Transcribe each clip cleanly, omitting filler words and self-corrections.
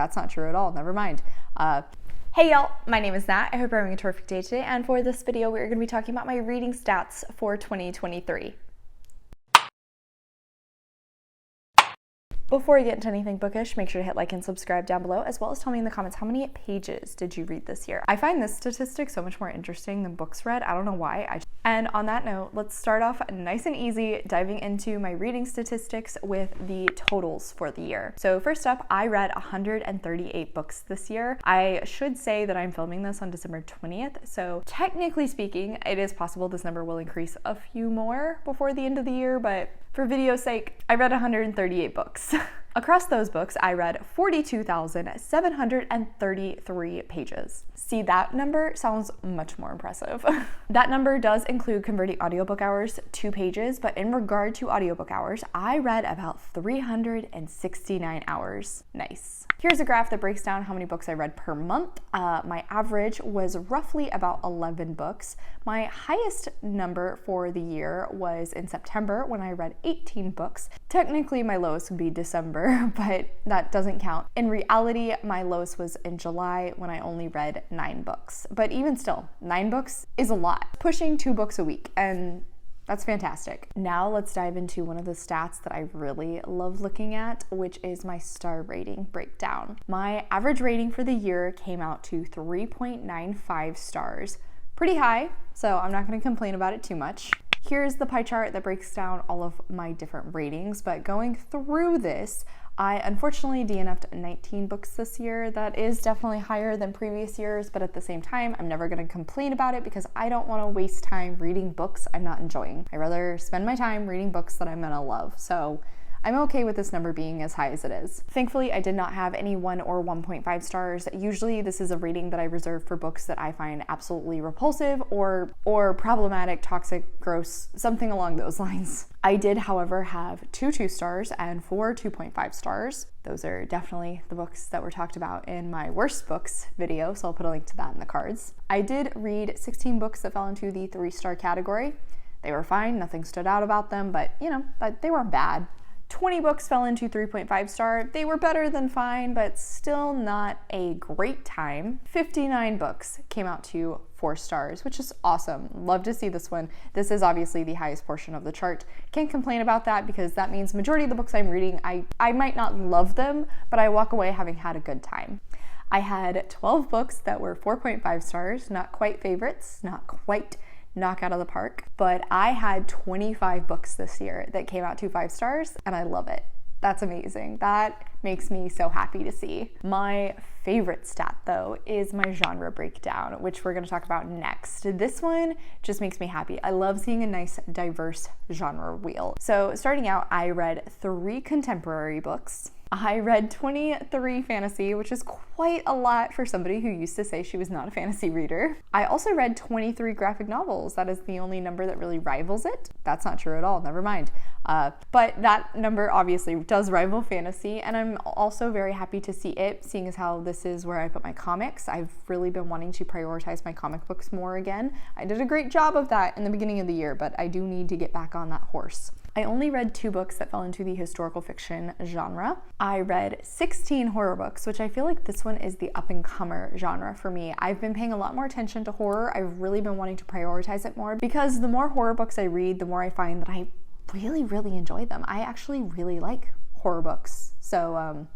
That's not true at all. Never mind. Hey y'all, my name is Nat. I hope you're having a terrific day today. And for this video, we're going to be talking about my reading stats for 2023. Before you get into anything bookish, make sure to hit like and subscribe down below, as well as tell me in the comments how many pages did you read this year. I find this statistic so much more interesting than books read. I don't know why. And on that note, let's start off nice and easy, diving into my reading statistics with the totals for the year. So first up, I read 138 books this year. I should say that I'm filming this on December 20th, so technically speaking, it is possible this number will increase a few more before the end of the year, but for video's sake, I read 138 books. Across those books, I read 42,733 pages. See, that number sounds much more impressive. That number does include converting audiobook hours to pages, but in regard to audiobook hours, I read about 369 hours. Nice. Here's a graph that breaks down how many books I read per month. My average was roughly about 11 books. My highest number for the year was in September when I read 18 books. Technically, my lowest would be December, but that doesn't count. In reality, my lowest was in July when I only read 9 books. But even still, 9 books is a lot. Pushing 2 books a week, and that's fantastic. Now let's dive into one of the stats that I really love looking at, which is my star rating breakdown. My average rating for the year came out to 3.95 stars. Pretty high, so I'm not going to complain about it too much. Here's the pie chart that breaks down all of my different ratings, but going through this, I unfortunately DNF'd 19 books this year. That is definitely higher than previous years, but at the same time, I'm never going to complain about it because I don't want to waste time reading books I'm not enjoying. I'd rather spend my time reading books that I'm going to love. So I'm okay with this number being as high as it is. Thankfully, I did not have any 1 or 1.5 stars. Usually this is a rating that I reserve for books that I find absolutely repulsive or problematic, toxic, gross, something along those lines. I did, however, have 2 2-stars and 4 2.5 stars. Those are definitely the books that were talked about in my worst books video, so I'll put a link to that in the cards. I did read 16 books that fell into the 3-star category. They were fine, nothing stood out about them, but they weren't bad. 20 books fell into 3.5 star. They were better than fine, but still not a great time. 59 books came out to 4 stars, which is awesome. Love to see this one. This is obviously the highest portion of the chart. Can't complain about that because that means majority of the books I'm reading, I might not love them, but I walk away having had a good time. I had 12 books that were 4.5 stars, not quite favorites, not quite knock out of the park, but I had 25 books this year that came out to 5 stars, and I love it. That's amazing. That makes me so happy to see. My favorite stat, though, is my genre breakdown, which we're going to talk about next. This one just makes me happy. I love seeing a nice, diverse genre wheel. So starting out, I read 3 contemporary books. I read 23 fantasy, which is quite a lot for somebody who used to say she was not a fantasy reader. I also read 23 graphic novels. That is the only number that really rivals it. That's not true at all, never mind. But that number obviously does rival fantasy, and I'm also very happy to see it, seeing as how this is where I put my comics. I've really been wanting to prioritize my comic books more again. I did a great job of that in the beginning of the year, but I do need to get back on that horse. I only read 2 books that fell into the historical fiction genre. I read 16 horror books, which I feel like this one is the up-and-comer genre for me. I've been paying a lot more attention to horror. I've really been wanting to prioritize it more because the more horror books I read, the more I find that I really, really enjoy them. I actually really like horror books. So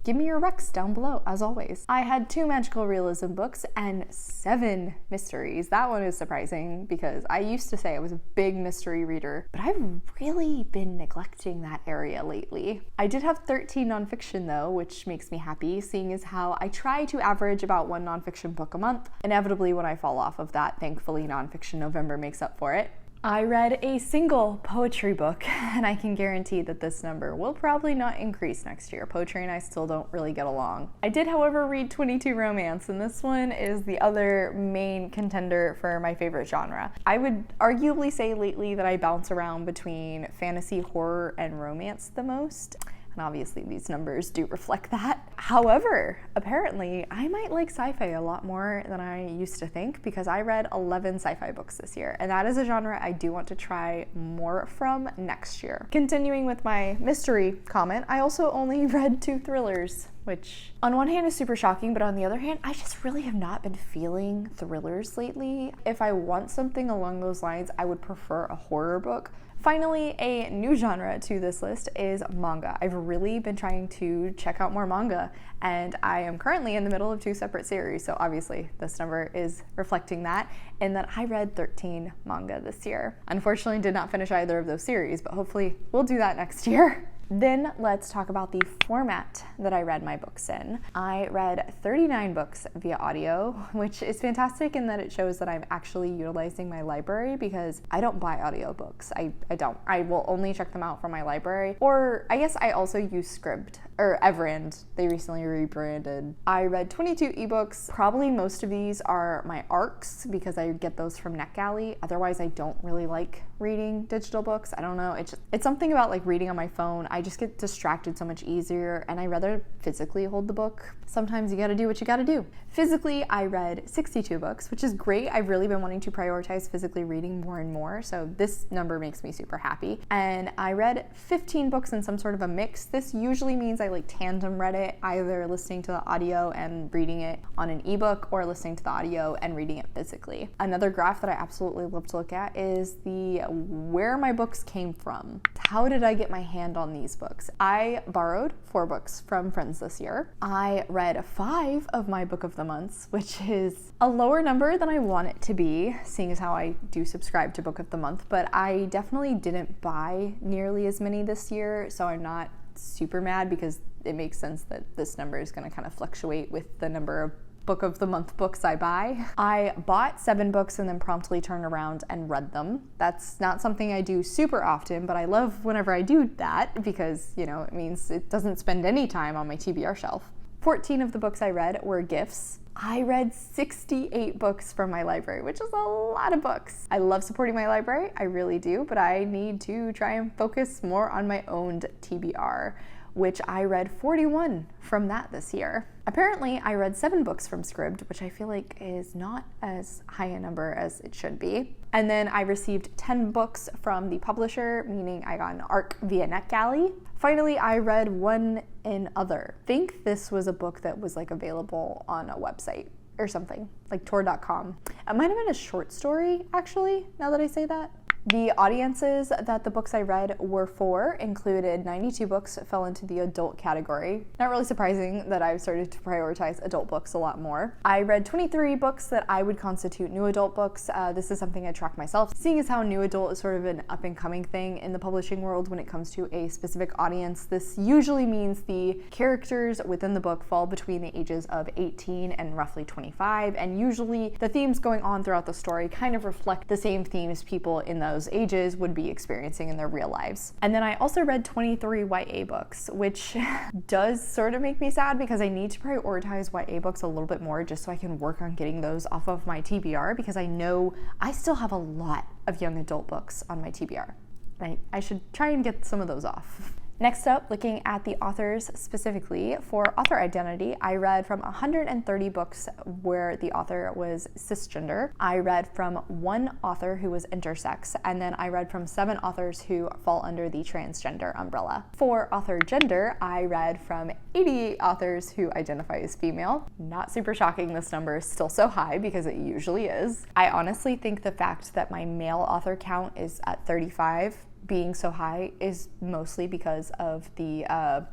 give me your recs down below, as always. I had 2 magical realism books and 7 mysteries. That one is surprising because I used to say I was a big mystery reader, but I've really been neglecting that area lately. I did have 13 nonfiction though, which makes me happy, seeing as how I try to average about 1 nonfiction book a month. Inevitably, when I fall off of that, thankfully Nonfiction November makes up for it. I read a single poetry book, and I can guarantee that this number will probably not increase next year. Poetry and I still don't really get along. I did, however, read 22 romance, and this one is the other main contender for my favorite genre. I would arguably say lately that I bounce around between fantasy, horror, and romance the most. And obviously these numbers do reflect that. However, apparently I might like sci-fi a lot more than I used to think, because I read 11 sci-fi books this year, and that is a genre I do want to try more from next year. Continuing with my mystery comment, I also only read 2 thrillers, which on one hand is super shocking, but on the other hand, I just really have not been feeling thrillers lately. If I want something along those lines, I would prefer a horror book. Finally, a new genre to this list is manga. I've really been trying to check out more manga, and I am currently in the middle of 2 separate series, so obviously this number is reflecting that, and that I read 13 manga this year. Unfortunately, did not finish either of those series, but hopefully we'll do that next year. Then let's talk about the format that I read my books in. I read 39 books via audio, which is fantastic in that it shows that I'm actually utilizing my library, because I don't buy audiobooks. I don't. I will only check them out from my library. Or I guess I also use Scribd or Everand. They recently rebranded. I read 22 ebooks. Probably most of these are my ARCs because I get those from NetGalley. Otherwise, I don't really like reading digital books. I don't know. It's something about like reading on my phone. I just get distracted so much easier, and I rather physically hold the book. Sometimes you gotta do what you gotta do. Physically, I read 62 books, which is great. I've really been wanting to prioritize physically reading more and more, so this number makes me super happy. And I read 15 books in some sort of a mix. This usually means I like tandem read it, either listening to the audio and reading it on an ebook, or listening to the audio and reading it physically. Another graph that I absolutely love to look at is the where my books came from. How did I get my hand on these books? I borrowed 4 books from friends this year. I read 5 of my book of the months, which is a lower number than I want it to be, seeing as how I do subscribe to book of the month, but I definitely didn't buy nearly as many this year, so I'm not super mad, because it makes sense that this number is going to kind of fluctuate with the number of book of the month books I buy. I bought 7 books and then promptly turned around and read them. That's not something I do super often, but I love whenever I do that, because, you know, it means it doesn't spend any time on my TBR shelf. 14 of the books I read were gifts. I read 68 books from my library, which is a lot of books. I love supporting my library, I really do, but I need to try and focus more on my owned TBR, which I read 41 from that this year. Apparently, I read 7 books from Scribd, which I feel like is not as high a number as it should be. And then I received 10 books from the publisher, meaning I got an ARC via NetGalley. Finally, I read 1 in other. I think this was a book that was like available on a website or something, like Tor.com. It might have been a short story, actually, now that I say that. The audiences that the books I read were for included 92 books that fell into the adult category. Not really surprising that I've started to prioritize adult books a lot more. I read 23 books that I would constitute new adult books. This is something I track myself, seeing as how new adult is sort of an up-and-coming thing in the publishing world when it comes to a specific audience. This usually means the characters within the book fall between the ages of 18 and roughly 25, and usually the themes going on throughout the story kind of reflect the same themes people in those ages would be experiencing in their real lives. And then I also read 23 YA books, which does sort of make me sad, because I need to prioritize YA books a little bit more just so I can work on getting those off of my TBR, because I know I still have a lot of young adult books on my TBR. I should try and get some of those off. Next up, looking at the authors specifically, for author identity, I read from 130 books where the author was cisgender. I read from 1 author who was intersex, and then I read from 7 authors who fall under the transgender umbrella. For author gender, I read from 88 authors who identify as female. Not super shocking this number is still so high, because it usually is. I honestly think the fact that my male author count is at 35 being so high is mostly because of the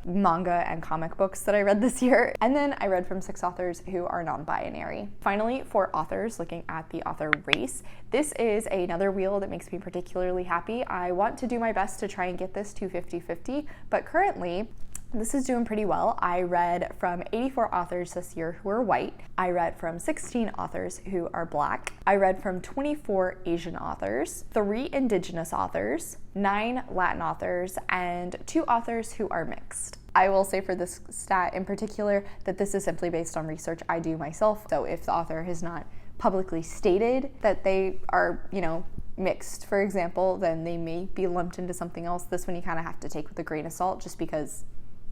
manga and comic books that I read this year. And then I read from 6 authors who are non-binary. Finally, for authors, looking at the author race, this is another wheel that makes me particularly happy. I want to do my best to try and get this to 50-50, but currently, this is doing pretty well. I read from 84 authors this year who are white. I read from 16 authors who are Black. I read from 24 Asian authors, 3 Indigenous authors, 9 Latin authors, and 2 authors who are mixed. I will say for this stat in particular that this is simply based on research I do myself. So if the author has not publicly stated that they are, mixed, for example, then they may be lumped into something else. This one you kind of have to take with a grain of salt, just because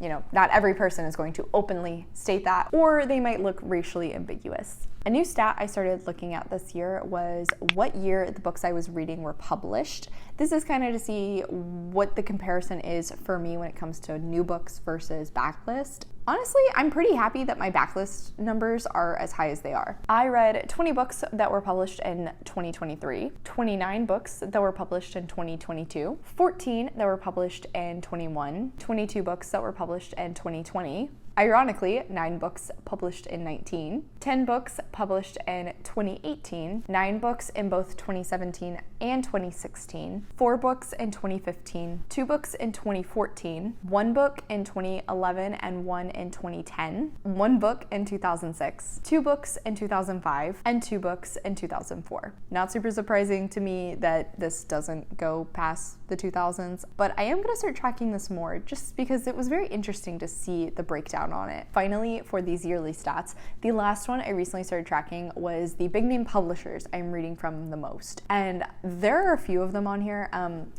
not every person is going to openly state that, or they might look racially ambiguous. A new stat I started looking at this year was what year the books I was reading were published. This is kind of to see what the comparison is for me when it comes to new books versus backlist. Honestly, I'm pretty happy that my backlist numbers are as high as they are. I read 20 books that were published in 2023, 29 books that were published in 2022, 14 that were published in 21, 22 books that were published in 2020, ironically, 9 books published in 19, 10 books published in 2018, 9 books in both 2017 and 2016, 4 books in 2015, 2 books in 2014, 1 book in 2011 and 1 in 2010, 1 book in 2006, 2 books in 2005, and 2 books in 2004. Not super surprising to me that this doesn't go past the 2000s, but I am going to start tracking this more just because it was very interesting to see the breakdown on it. Finally, for these yearly stats, the last one I recently started tracking was the big name publishers I'm reading from the most. And there are a few of them on here.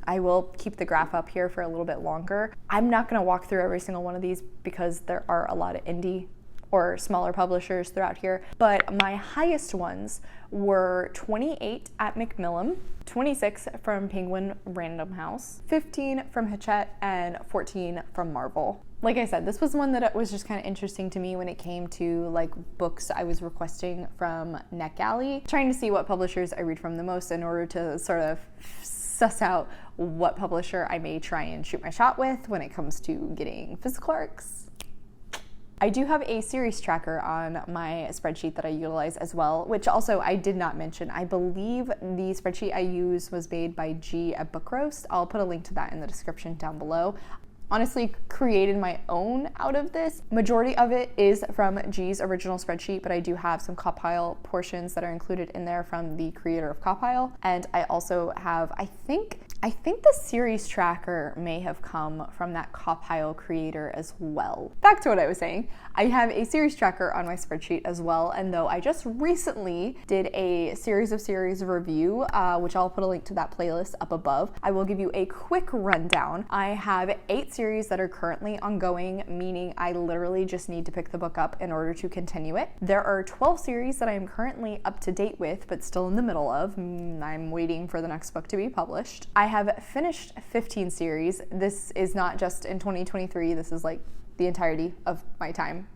I will keep the graph up here for a little bit longer. I'm not going to walk through every single one of these because there are a lot of indie or smaller publishers throughout here, but my highest ones were 28 at Macmillan, 26 from Penguin Random House, 15 from Hachette, and 14 from Marvel. Like I said, this was one that was just kind of interesting to me when it came to like books I was requesting from NetGalley, trying to see what publishers I read from the most in order to sort of suss out what publisher I may try and shoot my shot with when it comes to getting physical arcs. I do have a series tracker on my spreadsheet that I utilize as well, which also I did not mention. I believe the spreadsheet I use was made by G at Book Roast. I'll put a link to that in the description down below. Honestly, created my own out of this. Majority of it is from G's original spreadsheet, but I do have some Copile portions that are included in there from the creator of Copile. And I also have, I think the series tracker may have come from that Copile creator as well. Back to what I was saying. I have a series tracker on my spreadsheet as well, and though I just recently did a series review, which I'll put a link to that playlist up above, I will give you a quick rundown. I have 8 series that are currently ongoing, meaning I literally just need to pick the book up in order to continue it. There are 12 series that I am currently up to date with, but still in the middle of. I'm waiting for the next book to be published. I have finished 15 series. This is not just in 2023, this is like the entirety of my time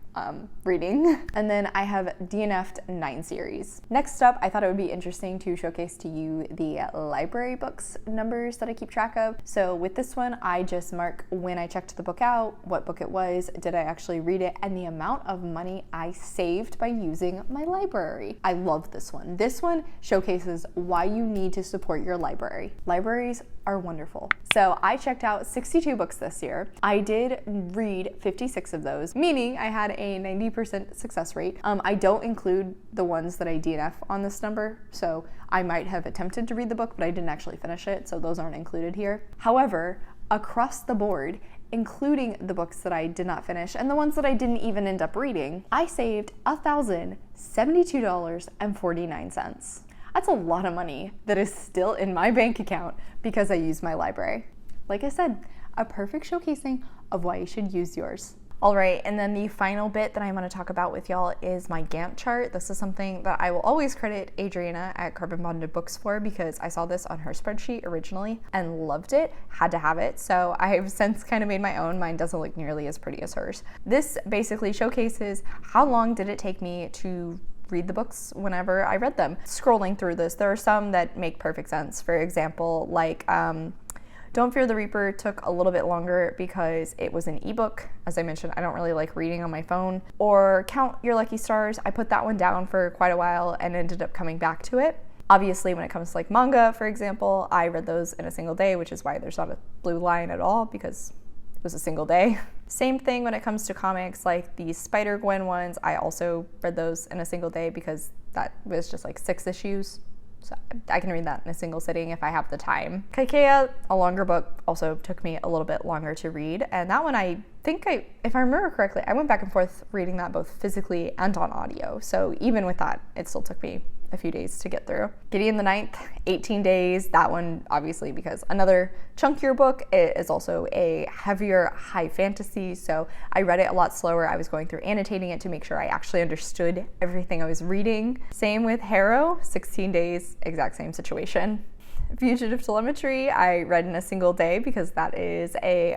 reading. And then I have DNF'd 9 series. Next up, I thought it would be interesting to showcase to you the library books numbers that I keep track of. So with this one, I just mark when I checked the book out, what book it was, did I actually read it, and the amount of money I saved by using my library. I love this one. This one showcases why you need to support your library. Libraries are wonderful. So I checked out 62 books this year. I did read 56 of those, meaning I had a 90% success rate. I don't include the ones that I DNF on this number, so I might have attempted to read the book, but I didn't actually finish it, so those aren't included here. However, across the board, including the books that I did not finish and the ones that I didn't even end up reading, I saved $1,072.49. That's a lot of money that is still in my bank account because I use my library. Like I said, a perfect showcasing of why you should use yours. All right, and then the final bit that I'm going to talk about with y'all is my Gantt chart. This is something that I will always credit Adriana at Carbon Bonded Books for because I saw this on her spreadsheet originally and loved it, had to have it. So I have since kind of made my own. Mine doesn't look nearly as pretty as hers. This basically showcases how long did it take me to read the books whenever I read them. Scrolling through this, there are some that make perfect sense. For example, like Don't Fear the Reaper took a little bit longer because it was an ebook. As I mentioned, I don't really like reading on my phone. Or Count Your Lucky Stars, I put that one down for quite a while and ended up coming back to it. Obviously, when it comes to like manga, for example, I read those in a single day, which is why there's not a blue line at all because it was a single day. Same thing when it comes to comics, like the Spider-Gwen ones. I also read those in a single day because that was just like 6 issues. So I can read that in a single sitting if I have the time. 𝗖cie, a longer book, also took me a little bit longer to read. And that one, I think if I remember correctly, I went back and forth reading that both physically and on audio. So even with that, it still took me a few days to get through. Gideon the Ninth, 18 days. That one, obviously, because another chunkier book. It is also a heavier high fantasy, so I read it a lot slower. I was going through annotating it to make sure I actually understood everything I was reading. Same with Harrow, 16 days, exact same situation. Fugitive Telemetry, I read in a single day because that is a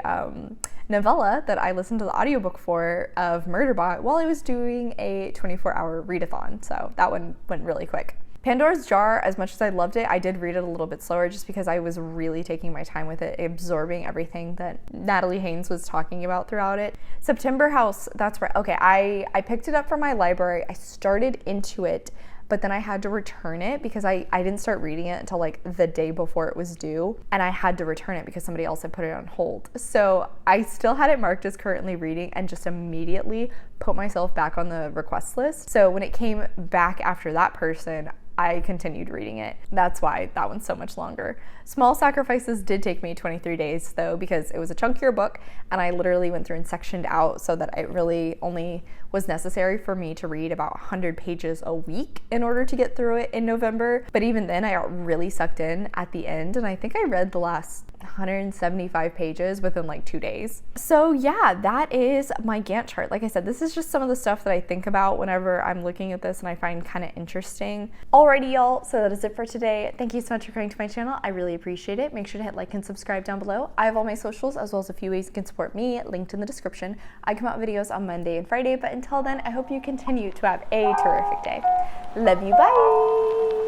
novella that I listened to the audiobook for of Murderbot while I was doing a 24-hour readathon, so that one went really quick. Pandora's Jar, as much as I loved it, I did read it a little bit slower just because I was really taking my time with it, absorbing everything that Natalie Haynes was talking about throughout it. September House, that's right. Okay, I picked it up from my library. I started into it, but then I had to return it because I didn't start reading it until like the day before it was due, and I had to return it because somebody else had put it on hold. So I still had it marked as currently reading and just immediately put myself back on the request list. So when it came back after that person, I continued reading it. That's why that one's so much longer. Small Sacrifices did take me 23 days though, because it was a chunkier book and I literally went through and sectioned out so that it really only was necessary for me to read about 100 pages a week in order to get through it in November. But even then I got really sucked in at the end, and I think I read the last 175 pages within like 2 days. So yeah, that is my Gantt chart. Like I said, this is just some of the stuff that I think about whenever I'm looking at this and I find kind of interesting. Alrighty y'all, so that is it for today. Thank you so much for coming to my channel. I really appreciate it. Make sure to hit like and subscribe down below. I have all my socials as well as a few ways you can support me linked in the description. I come out videos on Monday and Friday, but until then, I hope you continue to have a terrific day. Love you, bye!